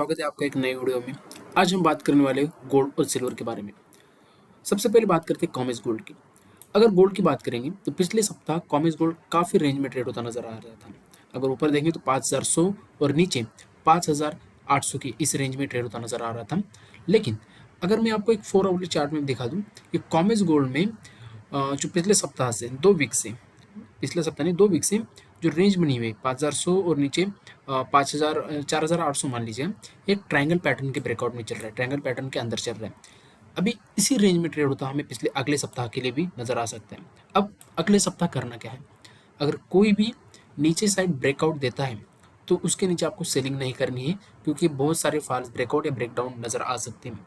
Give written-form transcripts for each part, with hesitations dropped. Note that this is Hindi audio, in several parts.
स्वागत है आपका एक नए वीडियो में। आज हम बात करने वाले गोल्ड और सिल्वर के बारे में। सबसे पहले बात करते हैं कॉमेस गोल्ड की। अगर गोल्ड की बात करेंगे तो पिछले सप्ताह कॉमेस गोल्ड काफ़ी रेंज में ट्रेड होता नजर आ रहा था। अगर ऊपर देखेंगे तो 5100 और नीचे 5800 की इस रेंज में ट्रेड होता नजर आ रहा था। लेकिन अगर मैं आपको एक 4 आवरली चार्ट में दिखा दूँ कि कॉमेस गोल्ड में जो पिछले सप्ताह से 2 वीक से, पिछले सप्ताह नहीं 2 वीक से जो रेंज बनी हुई है 5100 और नीचे 5000 4800 मान लीजिए, एक ट्रायंगल पैटर्न के ब्रेकआउट में चल रहा है, ट्रायंगल पैटर्न के अंदर चल रहा है। अभी इसी रेंज में ट्रेड होता हमें पिछले अगले सप्ताह के लिए भी नजर आ सकता है। अब अगले सप्ताह करना क्या है, अगर कोई भी नीचे साइड ब्रेकआउट देता है तो उसके नीचे आपको सेलिंग नहीं करनी है, क्योंकि बहुत सारे फॉल्स ब्रेकआउट या ब्रेकडाउन नजर आ सकते हैं।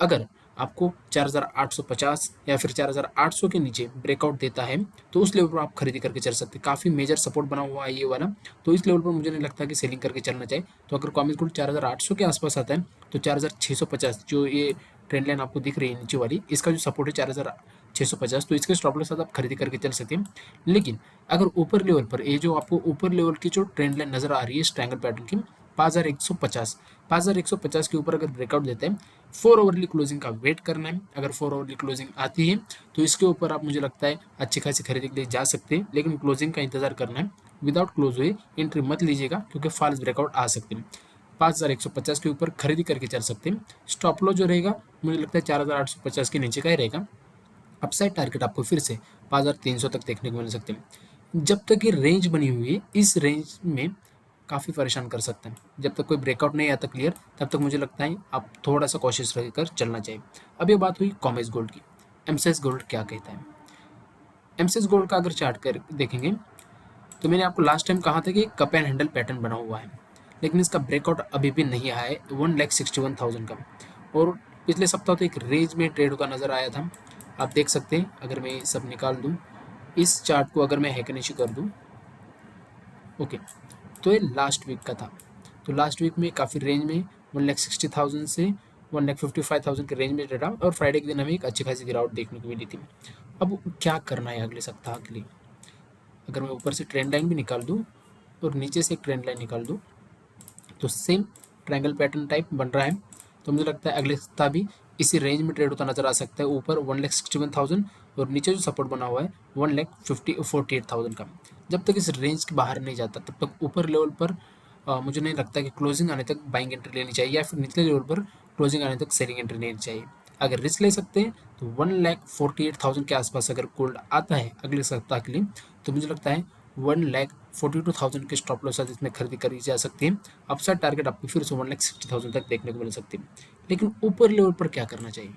अगर आपको 4850 या फिर 4800 के नीचे ब्रेकआउट देता है तो उस लेवल पर आप खरीदी करके चल सकते हैं। काफ़ी मेजर सपोर्ट बना हुआ है ये वाला, तो इस लेवल पर मुझे नहीं लगता कि सेलिंग करके चलना चाहिए। तो अगर कॉमेस गोल्ड 4800 के आसपास आता है तो 4650 जो ये ट्रेंड लाइन आपको दिख रही है नीचे वाली, इसका जो सपोर्ट है 4650, तो इसके स्टॉप लॉस साथ आप खरीदी करके चल सकते हैं। लेकिन अगर ऊपर लेवल पर ये जो आपको ऊपर लेवल की जो ट्रेंड लाइन नजर आ रही है ट्रायंगल पैटर्न की 5150 के ऊपर अगर ब्रेकआउट देते हैं, 4 आवरली क्लोजिंग का वेट करना है। अगर 4 आवरली क्लोजिंग आती है तो इसके ऊपर आप मुझे लगता है अच्छी खासी खरीदी के लिए जा सकते हैं, लेकिन क्लोजिंग का इंतजार करना है। विदाउट क्लोज हुए एंट्री मत लीजिएगा, क्योंकि फॉल्स ब्रेकआउट आ सकते हैं। 5150 के ऊपर खरीदी करके चल सकते हैं। स्टॉप लॉस जो रहेगा मुझे लगता है 4850 के नीचे का ही रहेगा। अपसाइड टारगेट आपको फिर से 5300 तक देखने को मिल सकते हैं। जब तक ये रेंज बनी हुई है, इस रेंज में काफ़ी परेशान कर सकते हैं। जब तक कोई ब्रेकआउट नहीं आता क्लियर, तब तक मुझे लगता है आप थोड़ा सा कोशिश रहकर चलना चाहिए। अब ये बात हुई कॉमेस गोल्ड की। एमसीएक्स गोल्ड क्या कहता है? एमसीएक्स गोल्ड का अगर चार्ट कर देखेंगे तो मैंने आपको लास्ट टाइम कहा था कि कप एंड हैंडल पैटर्न बना हुआ है, लेकिन इसका ब्रेकआउट अभी भी नहीं आया है 1,61,000 का। और पिछले सप्ताह तो एक रेंज में ट्रेड होता नजर आया था। आप देख सकते हैं, अगर मैं सब निकाल दूं, इस चार्ट को अगर मैं हैकनेशी कर दूं, ओके, तो ये लास्ट वीक का था। तो लास्ट वीक में काफ़ी रेंज में 1,60,000 से 1,55,000 के रेंज में ट्रेड रहा, और फ्राइडे के दिन हमें एक अच्छी खासी गिरावट देखने को मिली थी। अब क्या करना है अगले सप्ताह के लिए? अगर मैं ऊपर से ट्रेंड लाइन भी निकाल दूँ और नीचे से एक ट्रेंड लाइन निकाल दूँ, तो सेम ट्रायंगल पैटर्न टाइप बन रहा है। तो मुझे लगता है अगले सप्ताह भी इसी रेंज में ट्रेड होता नजर आ सकता है। ऊपर 1,61,000 और नीचे जो सपोर्ट बना हुआ है 1,48,000 का। जब तक इस रेंज के बाहर नहीं जाता तब तक ऊपर लेवल पर मुझे नहीं लगता कि क्लोजिंग आने तक बाइंग एंट्री लेनी चाहिए, या फिर निचले लेवल पर क्लोजिंग आने तक सेलिंग एंट्री लेनी चाहिए। अगर रिस्क ले सकते हैं तो 1,48,000 के आसपास अगर गोल्ड आता है अगले सप्ताह के लिए, तो मुझे लगता है 1,42,000 के स्टॉप लॉस साथ इसमें खरीदी करी जा सकती है। अपसाइड टारगेट आपको फिर से 1,60,000 तक देखने को मिल सकती है। लेकिन ऊपर लेवल पर क्या करना चाहिए?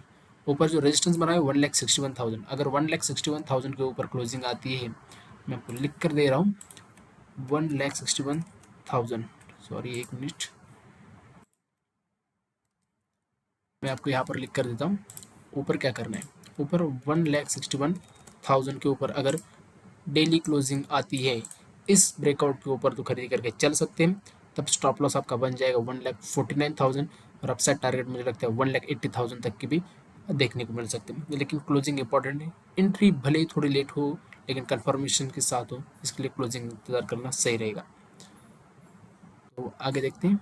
ऊपर जो रेजिस्टेंस बना है 1,61,000, अगर 1,61,000 के ऊपर क्लोजिंग आती है, मैं आपको लिख कर दे रहा हूँ 1,61,000, सॉरी एक मिनट, मैं आपको यहाँ पर लिख कर देता हूँ। ऊपर क्या करना है, ऊपर 1,61,000 के ऊपर अगर डेली क्लोजिंग आती है इस ब्रेकआउट के ऊपर, तो खरीदी करके चल सकते हैं। तब स्टॉप लॉस आपका बन जाएगा 1,49,000, और अपसाइड टारगेट मुझे लगता है 1,80,000 तक की भी देखने को मिल सकते हैं। लेकिन क्लोजिंग इंपॉर्टेंट है। एंट्री भले ही थोड़ी लेट हो, लेकिन कंफर्मेशन के साथ हो, इसके लिए क्लोजिंग इंतजार करना सही रहेगा। तो आगे देखते हैं।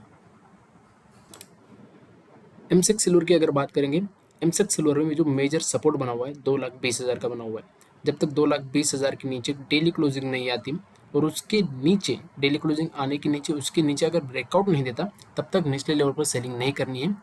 एमसेक्स सिल्वर की अगर बात करेंगे, एमसेक्स सिल्वर में जो मेजर सपोर्ट बना हुआ है 2,20,000 का बना हुआ है। जब तक 2,20,000 के नीचे डेली क्लोजिंग नहीं आती, और उसके नीचे डेली क्लोजिंग आने के नीचे उसके नीचे अगर ब्रेकआउट नहीं देता, तब तक निचले लेवल पर सेलिंग नहीं करनी है।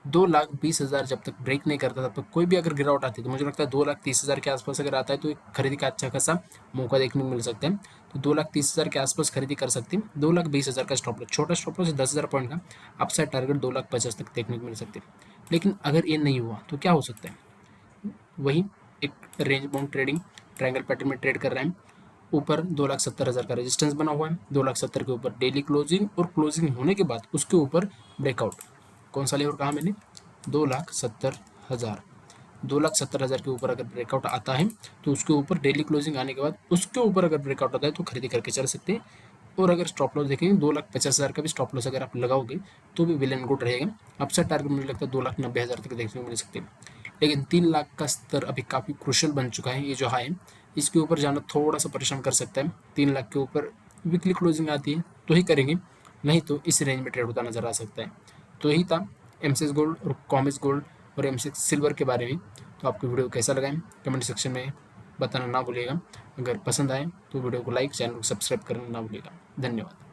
2,20,000 जब तक ब्रेक नहीं करता तब तक कोई भी अगर गिरावट आती है, तो मुझे लगता है 2,30,000 के आसपास अगर आता है तो एक खरीदी का अच्छा खासा मौका देखने को मिल सकता है। तो 2,30,000 के आसपास खरीदी कर सकते हैं। 2,20,000 का स्टॉप लॉस, छोटा स्टॉप लॉस 10,000 पॉइंट का, अपसाइड टारगेट 2,50,000 तक देखने को मिल सकते हैं। लेकिन अगर ये नहीं हुआ तो क्या हो सकता है? वही एक range bound trading triangle pattern में ट्रेड कर रहे हैं। ऊपर 2,70,000 का रेजिस्टेंस बना हुआ है, 2,70,000 के ऊपर डेली क्लोजिंग, और क्लोजिंग होने के बाद उसके ऊपर ब्रेकआउट। कौन सा लेवल कहा मैंने? 2,70,000। 2,70,000 के ऊपर अगर ब्रेकआउट आता है तो उसके ऊपर डेली क्लोजिंग आने के बाद उसके ऊपर अगर ब्रेकआउट आता है तो खरीदी करके चल सकते हैं। और अगर स्टॉप लॉस देखेंगे 2,50,000 का भी स्टॉप लॉस अगर आप लगाओगे तो भी वेल एंड गुड रहेगा। अपसाइड टारगेट मुझे लगता है 2,90,000 तक देखने को मिल सकते हैं। लेकिन 3 लाख का स्तर अभी काफ़ी क्रुशियल बन चुका है। ये जो हाई है इसके ऊपर जाना थोड़ा सा परेशान कर सकता है। 3 लाख के ऊपर वीकली क्लोजिंग आती है तो ही करेंगे, नहीं तो इस रेंज में ट्रेड होता नजर आ सकता है। तो यही था एमसीएक्स गोल्ड और कॉमेक्स गोल्ड और एमसीएक्स सिल्वर के बारे में। तो आपको वीडियो कैसा लगा है कमेंट सेक्शन में बताना ना भूलिएगा। अगर पसंद आए तो वीडियो को लाइक, चैनल को सब्सक्राइब करना ना भूलिएगा। धन्यवाद।